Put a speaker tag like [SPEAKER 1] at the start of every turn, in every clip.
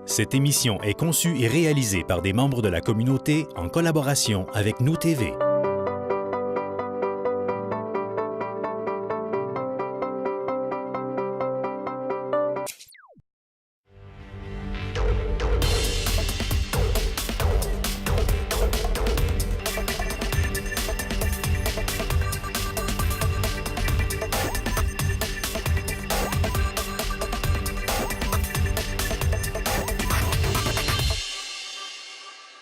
[SPEAKER 1] Cette émission est conçue et réalisée par des membres de la communauté en collaboration avec Nous TV.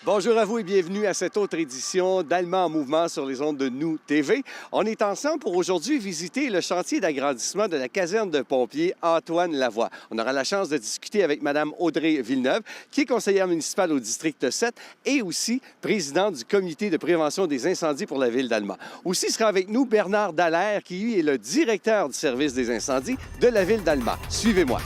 [SPEAKER 2] Bonjour à vous et bienvenue à cette autre édition d'Allemand en mouvement sur les ondes de Nous TV. On est ensemble pour aujourd'hui visiter le chantier d'agrandissement de la caserne de pompiers Antoine Lavoie. On aura la chance de discuter avec Mme Audrey Villeneuve, qui est conseillère municipale au district 7 et aussi présidente du comité de prévention des incendies pour la ville d'Allemand. Aussi sera avec nous Bernard Dallaire, qui lui est le directeur du service des incendies de la ville d'Allemand. Suivez-moi.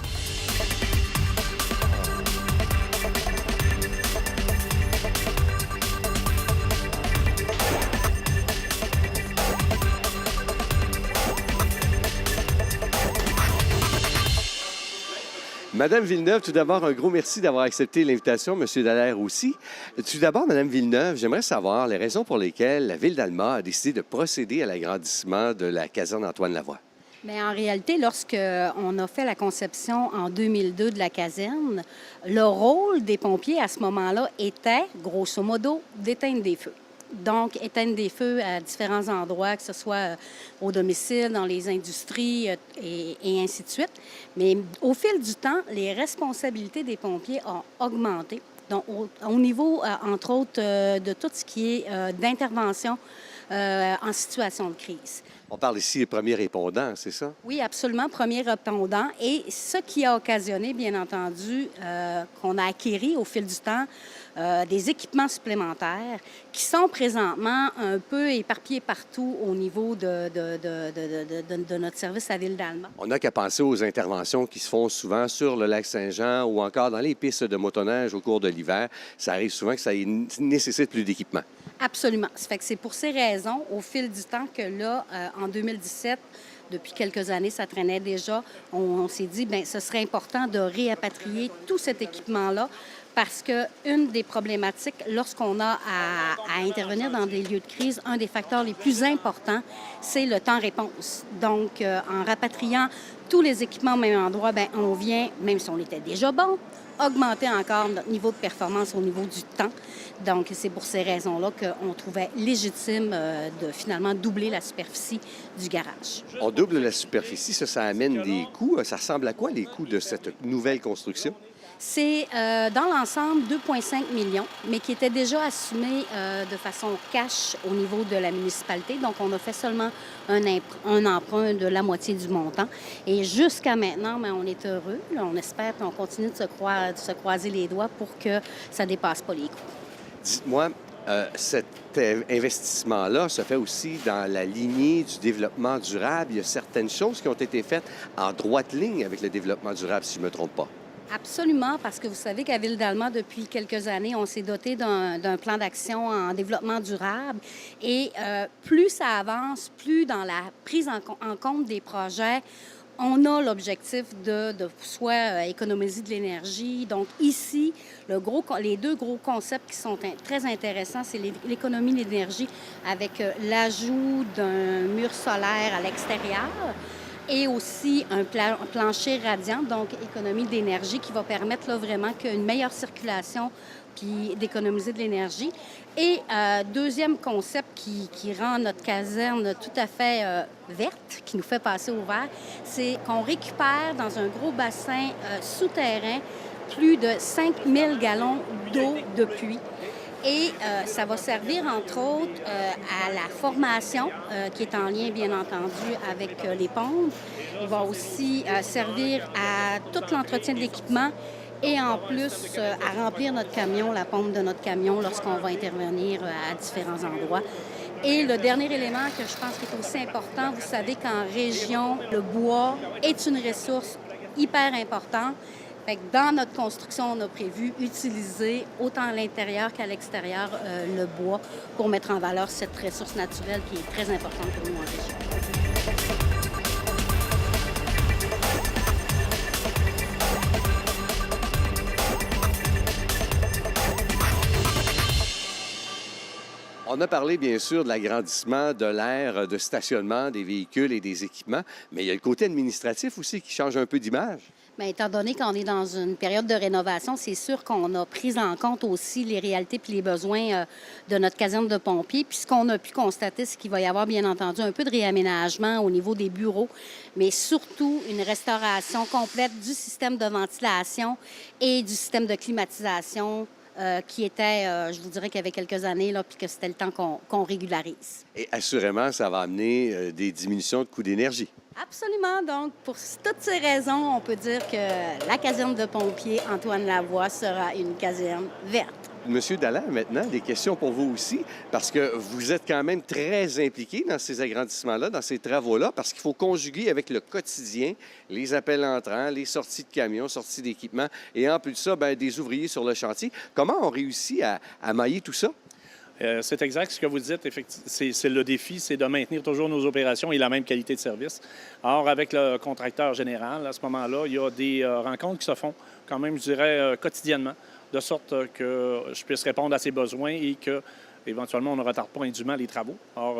[SPEAKER 2] Madame Villeneuve, tout d'abord, un gros merci d'avoir accepté l'invitation, Monsieur Dallaire aussi. Tout d'abord, Madame Villeneuve, j'aimerais savoir les raisons pour lesquelles la Ville d'Allemand a décidé de procéder à l'agrandissement de la caserne Antoine Lavoie.
[SPEAKER 3] Bien, en réalité, lorsqu'on a fait la conception en 2002 de la caserne, le rôle des pompiers à ce moment-là était, grosso modo, d'éteindre des feux. Donc, éteindre des feux à différents endroits, que ce soit au domicile, dans les industries et ainsi de suite. Mais au fil du temps, les responsabilités des pompiers ont augmenté. Donc, au niveau, entre autres, de tout ce qui est d'intervention en situation de crise.
[SPEAKER 2] On parle ici des premiers répondants, c'est ça?
[SPEAKER 3] Oui, absolument, premiers répondants. Et ce qui a occasionné, bien entendu, qu'on a acquéri au fil du temps des équipements supplémentaires qui sont présentement un peu éparpillés partout au niveau de notre service à Ville d'Allemand.
[SPEAKER 2] On n'a qu'à penser aux interventions qui se font souvent sur le lac Saint-Jean ou encore dans les pistes de motoneige au cours de l'hiver. Ça arrive souvent que ça nécessite plus d'équipement.
[SPEAKER 3] Absolument. Ça fait que c'est pour ces raisons, au fil du temps, que là, en 2017, depuis quelques années, ça traînait déjà, on s'est dit, bien, ce serait important de réapatrier tout cet équipement-là parce qu'une des problématiques, lorsqu'on a à intervenir dans des lieux de crise, un des facteurs les plus importants, c'est le temps-réponse. Donc, en rapatriant tous les équipements au même endroit, bien, on vient, même si on était déjà bon, augmenter encore notre niveau de performance au niveau du temps. Donc, c'est pour ces raisons-là qu'on trouvait légitime de finalement doubler la superficie du garage.
[SPEAKER 2] On double la superficie, ça amène des coûts. Ça ressemble à quoi, les coûts de cette nouvelle construction?
[SPEAKER 3] C'est dans l'ensemble 2,5 millions, mais qui était déjà assumé de façon cash au niveau de la municipalité. Donc, on a fait seulement un emprunt de la moitié du montant. Et jusqu'à maintenant, bien, on est heureux. Là, on espère qu'on continue de se croiser les doigts pour que ça ne dépasse pas les coûts.
[SPEAKER 2] Dites-moi, cet investissement-là se fait aussi dans la lignée du développement durable. Il y a certaines choses qui ont été faites en droite ligne avec le développement durable, si je ne me trompe pas.
[SPEAKER 3] Absolument, parce que vous savez qu'à Ville d'Allemand, depuis quelques années, on s'est doté d'un plan d'action en développement durable. Et plus ça avance, plus dans la prise en compte des projets, on a l'objectif de soit économiser de l'énergie. Donc ici, les deux gros concepts qui sont très intéressants, c'est l'économie de l'énergie avec l'ajout d'un mur solaire à l'extérieur et aussi un plancher radiant, donc économie d'énergie, qui va permettre là, vraiment qu'une meilleure circulation puis d'économiser de l'énergie. Et deuxième concept qui rend notre caserne tout à fait verte, qui nous fait passer au vert, c'est qu'on récupère dans un gros bassin souterrain plus de 5000 gallons d'eau de pluie. Et ça va servir, entre autres, à la formation, qui est en lien, bien entendu, avec les pompes. Il va aussi servir à tout l'entretien de l'équipement et en plus à remplir notre camion, la pompe de notre camion, lorsqu'on va intervenir à différents endroits. Et le dernier élément que je pense qui est aussi important, vous savez qu'en région, le bois est une ressource hyper importante. Fait que dans notre construction, on a prévu utiliser autant à l'intérieur qu'à l'extérieur le bois pour mettre en valeur cette ressource naturelle qui est très importante pour nous en région.
[SPEAKER 2] On a parlé, bien sûr, de l'agrandissement de l'aire de stationnement des véhicules et des équipements, mais il y a le côté administratif aussi qui change un peu d'image.
[SPEAKER 3] Bien, étant donné qu'on est dans une période de rénovation, c'est sûr qu'on a pris en compte aussi les réalités puis les besoins de notre caserne de pompiers. Puis ce qu'on a pu constater, c'est qu'il va y avoir, bien entendu, un peu de réaménagement au niveau des bureaux, mais surtout une restauration complète du système de ventilation et du système de climatisation qui était, je vous dirais qu'il y avait quelques années, là, puis que c'était le temps qu'on régularise.
[SPEAKER 2] Et assurément, ça va amener des diminutions de coûts d'énergie.
[SPEAKER 3] Absolument. Donc, pour toutes ces raisons, on peut dire que la caserne de pompiers Antoine Lavoie sera une caserne verte.
[SPEAKER 2] Monsieur Dallaire, maintenant, des questions pour vous aussi, parce que vous êtes quand même très impliqué dans ces agrandissements-là, dans ces travaux-là, parce qu'il faut conjuguer avec le quotidien, les appels entrants, les sorties de camions, sorties d'équipements, et en plus de ça, bien, des ouvriers sur le chantier. Comment on réussit à mailler tout ça?
[SPEAKER 4] C'est exact ce que vous dites. C'est le défi, c'est de maintenir toujours nos opérations et la même qualité de service. Or, avec le contracteur général, à ce moment-là, il y a des rencontres qui se font quand même, je dirais, quotidiennement, de sorte que je puisse répondre à ses besoins et que, éventuellement, on ne retarde pas indûment les travaux. Or,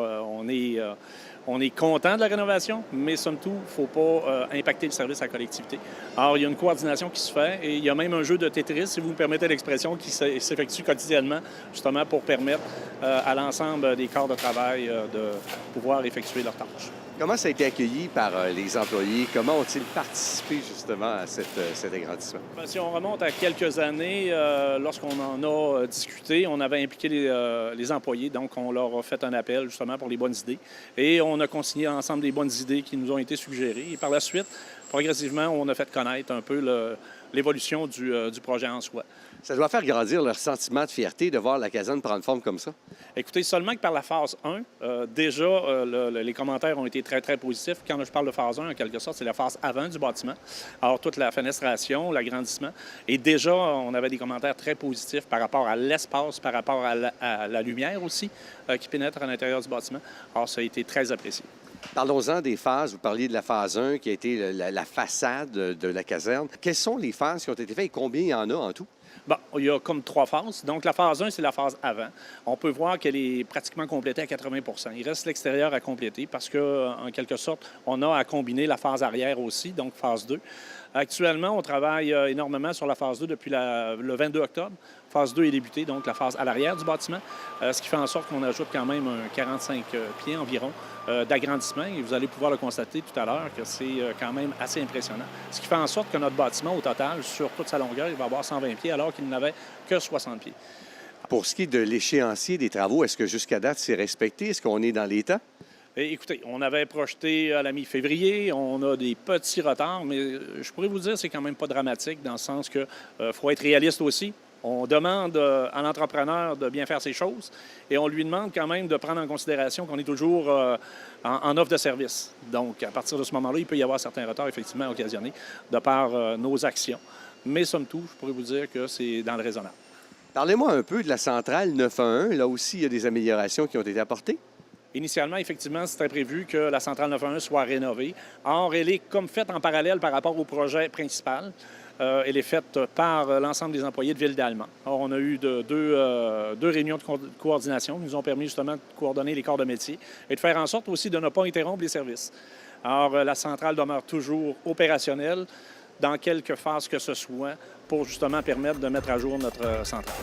[SPEAKER 4] on est content de la rénovation, mais somme toute, il ne faut pas impacter le service à la collectivité. Alors, il y a une coordination qui se fait et il y a même un jeu de Tetris, si vous me permettez l'expression, qui s'effectue quotidiennement, justement pour permettre à l'ensemble des corps de travail de pouvoir effectuer leurs tâches.
[SPEAKER 2] Comment ça a été accueilli par les employés? Comment ont-ils participé justement à cet agrandissement?
[SPEAKER 4] Bien, si on remonte à quelques années, lorsqu'on en a discuté, on avait impliqué les employés, donc on leur a fait un appel justement pour les bonnes idées et on a consigné ensemble des bonnes idées qui nous ont été suggérées. Et par la suite, progressivement, on a fait connaître un peu l'évolution du projet en soi.
[SPEAKER 2] Ça doit faire grandir leur sentiment de fierté de voir la caserne prendre forme comme ça?
[SPEAKER 4] Écoutez, seulement que par la phase 1, déjà, les commentaires ont été très, très positifs. Quand je parle de phase 1, en quelque sorte, c'est la phase avant du bâtiment. Alors, toute la fenestration, l'agrandissement. Et déjà, on avait des commentaires très positifs par rapport à l'espace, par rapport à la lumière aussi, qui pénètre à l'intérieur du bâtiment. Alors, ça a été très apprécié.
[SPEAKER 2] Parlons-en des phases. Vous parliez de la phase 1 qui a été la façade de la caserne. Quelles sont les phases qui ont été faites et combien il y en a en tout?
[SPEAKER 4] Bon, il y a comme 3 phases. Donc, la phase 1, c'est la phase avant. On peut voir qu'elle est pratiquement complétée à 80 %. Il reste l'extérieur à compléter parce qu'en quelque sorte, on a à combiner la phase arrière aussi, donc phase 2. Actuellement, on travaille énormément sur la phase 2 depuis le 22 octobre. Phase 2 est débutée, donc la phase à l'arrière du bâtiment, ce qui fait en sorte qu'on ajoute quand même un 45 pieds environ d'agrandissement. Et vous allez pouvoir le constater tout à l'heure que c'est quand même assez impressionnant. Ce qui fait en sorte que notre bâtiment, au total, sur toute sa longueur, il va avoir 120 pieds alors qu'il n'avait que 60 pieds.
[SPEAKER 2] Pour ce qui est de l'échéancier des travaux, est-ce que jusqu'à date, c'est respecté? Est-ce qu'on est dans les temps?
[SPEAKER 4] Écoutez, on avait projeté à la mi-février, on a des petits retards, mais je pourrais vous dire que c'est quand même pas dramatique dans le sens que faut être réaliste aussi. On demande à l'entrepreneur de bien faire ses choses et on lui demande quand même de prendre en considération qu'on est toujours en offre de service. Donc, à partir de ce moment-là, il peut y avoir certains retards effectivement occasionnés de par nos actions. Mais somme toute, je pourrais vous dire que c'est dans le raisonnable.
[SPEAKER 2] Parlez-moi un peu de la centrale 911. Là aussi, il y a des améliorations qui ont été apportées.
[SPEAKER 4] Initialement, effectivement, c'était prévu que la centrale 911 soit rénovée. Or, elle est comme faite en parallèle par rapport au projet principal. Elle est faite par l'ensemble des employés de Ville d'Allemand. Or, on a eu deux réunions de coordination qui nous ont permis justement de coordonner les corps de métier et de faire en sorte aussi de ne pas interrompre les services. Alors, la centrale demeure toujours opérationnelle dans quelque phase que ce soit pour justement permettre de mettre à jour notre centrale.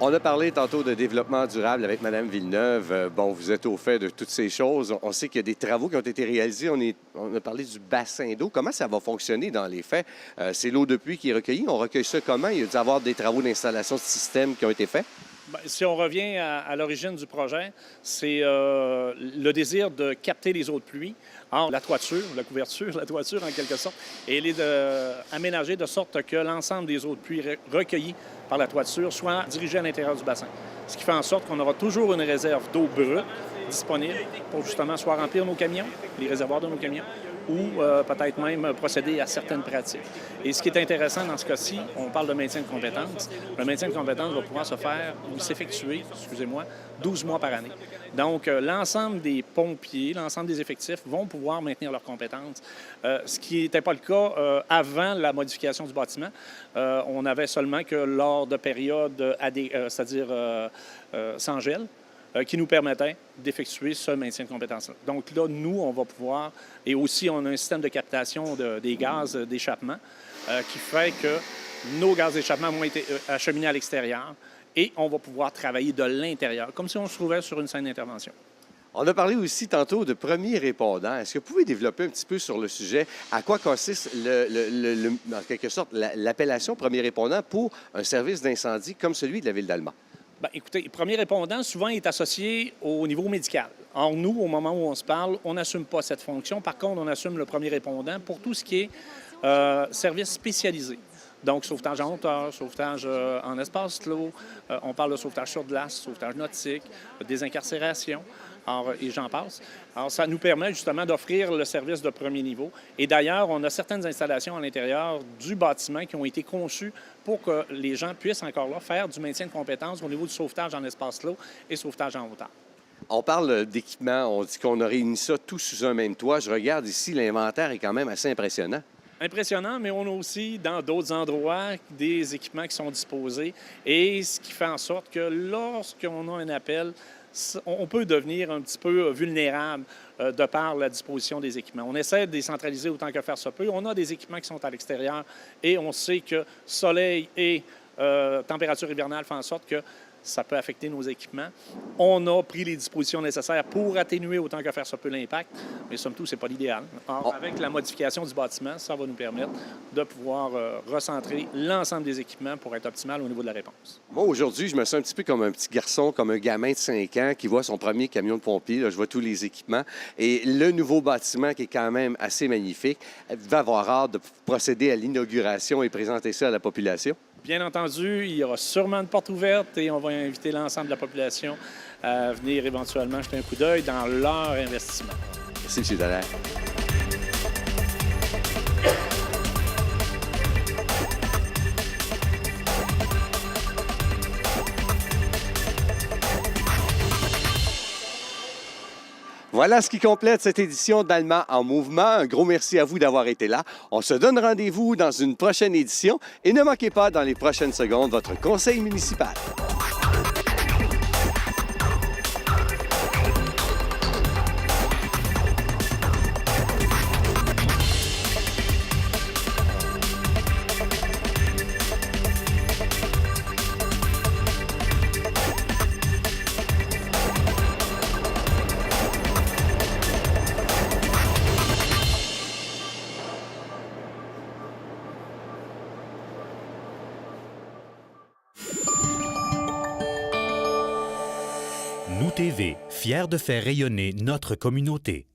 [SPEAKER 2] On a parlé tantôt de développement durable avec Mme Villeneuve. Bon, vous êtes au fait de toutes ces choses. On sait qu'il y a des travaux qui ont été réalisés. On a parlé du bassin d'eau. Comment ça va fonctionner dans les faits? C'est l'eau de pluie qui est recueillie. On recueille ça comment? Il y a dû avoir des travaux d'installation de système qui ont été faits?
[SPEAKER 4] Bien, si on revient à l'origine du projet, c'est le désir de capter les eaux de pluie. Or, la toiture en quelque sorte, elle est aménagée de sorte que l'ensemble des eaux de pluie recueillies par la toiture soient dirigées à l'intérieur du bassin. Ce qui fait en sorte qu'on aura toujours une réserve d'eau brute disponibles pour justement soit remplir nos camions, les réservoirs de nos camions, ou peut-être même procéder à certaines pratiques. Et ce qui est intéressant dans ce cas-ci, on parle de maintien de compétences. Le maintien de compétences va pouvoir se faire ou s'effectuer, 12 mois par année. Donc, l'ensemble des pompiers, l'ensemble des effectifs vont pouvoir maintenir leurs compétences, ce qui n'était pas le cas avant la modification du bâtiment. On avait seulement que lors de périodes, c'est-à-dire sans gel, qui nous permettait d'effectuer ce maintien de compétences-là. Donc là, nous, on va pouvoir, et aussi on a un système de captation des gaz d'échappement qui fait que nos gaz d'échappement vont être acheminés à l'extérieur et on va pouvoir travailler de l'intérieur, comme si on se trouvait sur une scène d'intervention.
[SPEAKER 2] On a parlé aussi tantôt de premiers répondants. Est-ce que vous pouvez développer un petit peu sur le sujet? À quoi consiste, en quelque sorte, l'appellation premier répondant pour un service d'incendie comme celui de la Ville d'Alma?
[SPEAKER 4] Bien, écoutez, le premier répondant, souvent, est associé au niveau médical. Or, nous, au moment où on se parle, on n'assume pas cette fonction. Par contre, on assume le premier répondant pour tout ce qui est service spécialisé. Donc, sauvetage en hauteur, sauvetage en espace clos, on parle de sauvetage sur glace, sauvetage nautique, désincarcération, et j'en passe. Alors, ça nous permet justement d'offrir le service de premier niveau. Et d'ailleurs, on a certaines installations à l'intérieur du bâtiment qui ont été conçues pour que les gens puissent encore là faire du maintien de compétences au niveau du sauvetage en espace clos et sauvetage en hauteur.
[SPEAKER 2] On parle d'équipement, on dit qu'on a réuni ça tout sous un même toit. Je regarde ici, l'inventaire est quand même assez impressionnant.
[SPEAKER 4] Impressionnant, mais on a aussi dans d'autres endroits des équipements qui sont disposés et ce qui fait en sorte que lorsqu'on a un appel, on peut devenir un petit peu vulnérable de par la disposition des équipements. On essaie de décentraliser autant que faire se peut. On a des équipements qui sont à l'extérieur et on sait que soleil et température hivernale font en sorte que ça peut affecter nos équipements. On a pris les dispositions nécessaires pour atténuer autant que faire se peut l'impact, mais somme toute, ce n'est pas l'idéal. Or, avec la modification du bâtiment, ça va nous permettre de pouvoir recentrer l'ensemble des équipements pour être optimal au niveau de la réponse.
[SPEAKER 2] Moi, aujourd'hui, je me sens un petit peu comme un petit garçon, comme un gamin de 5 ans qui voit son premier camion de pompier. Là, je vois tous les équipements. Et le nouveau bâtiment, qui est quand même assez magnifique, va avoir hâte de procéder à l'inauguration et présenter ça à la population.
[SPEAKER 4] Bien entendu, il y aura sûrement une porte ouverte et on va inviter l'ensemble de la population à venir éventuellement jeter un coup d'œil dans leur investissement.
[SPEAKER 2] Merci, M. Dallaire. Voilà ce qui complète cette édition d'Alma en mouvement. Un gros merci à vous d'avoir été là. On se donne rendez-vous dans une prochaine édition et ne manquez pas dans les prochaines secondes votre conseil municipal.
[SPEAKER 1] Nous TV, fiers de faire rayonner notre communauté.